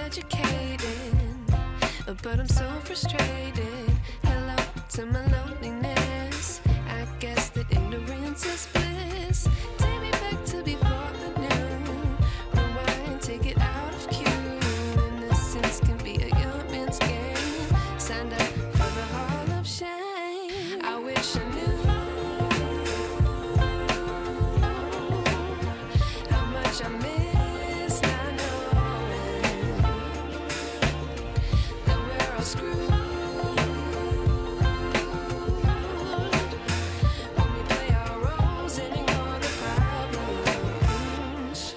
educated, but I'm so frustrated. Hello to my loneliness. I guess that ignorance is bliss. Take me back to before I knew. Rewind, take it out of cue. Innocence can be a young man's game. Signed up for the hall of shame. I wish I knew how much I miss not knowing that we're all screwed. When we play our roles and ignore the problems.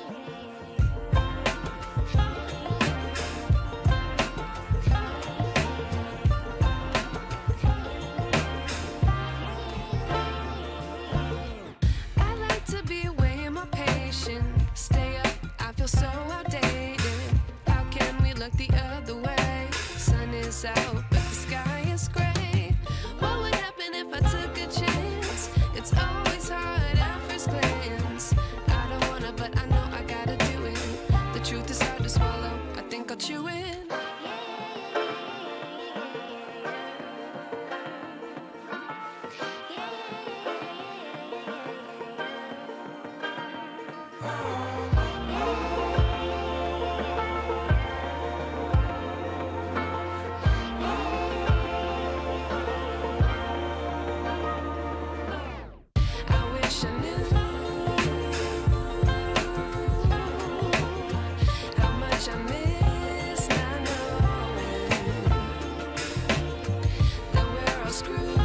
I like to be away in my patience. Stay up, I feel so outdated. How can we look the other way? Sun is out, but the sky is gray. What would happen if I took a chance? It's always hard at first glance. I don't wanna, but I know I gotta do it. The truth is hard to swallow, I think I'll chew it. I wish I knew how much I miss not knowing that we're all screwed.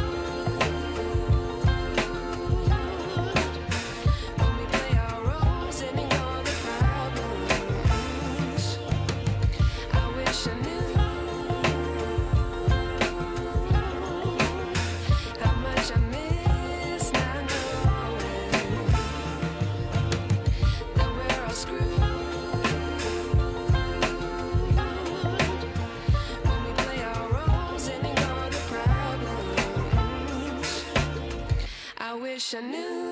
When we play our roles and ignore the problems. I wish I knew how much I miss not knowing that we're all screwed. When we play our roles and ignore the problems. I wish I knew.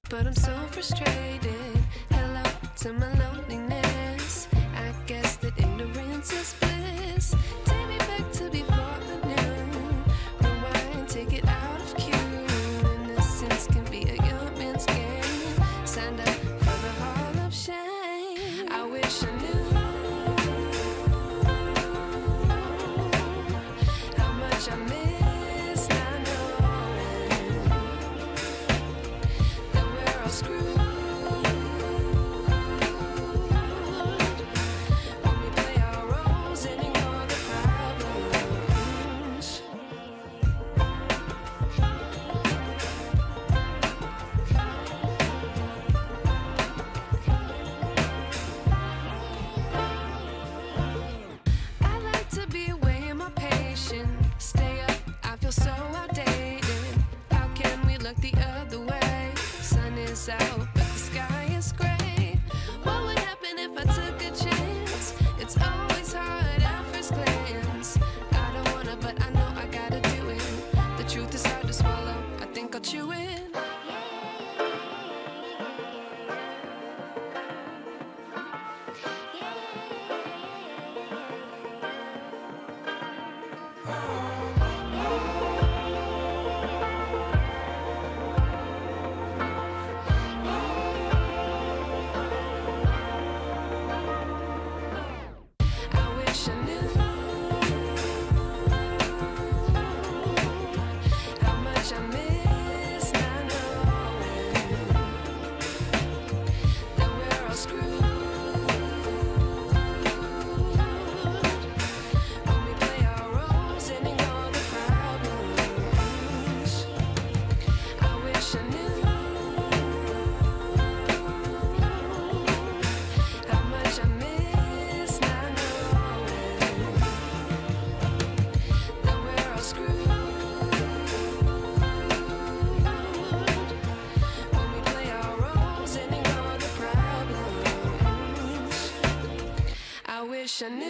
But I'm so frustrated. Hello to my loneliness. I guess that ignorance is bliss. Take me back to before I knew. Rewind, take it out of cue. Innocence can be a young man's game. Signed up for the hall of shame. I wish I knew how much I miss not knowing that we're all screwed. When we play our roles and ignore the problems. I like to be away in my patience. Stay up, I feel so outdated. How can we look the other way? Sun is out, but the sky is gray. What would happen if I took a chance? It's always hard at first glance. I don't wanna, but I know I gotta do it. The truth is hard to swallow, I think I'll chew it. I wish I knew how much I miss not knowing that we're all screwed. When we play our roles and ignore the problems. I wish I knew how much I miss not knowing that we're all screwed. When we play our roles and ignore the problems. I wish I knew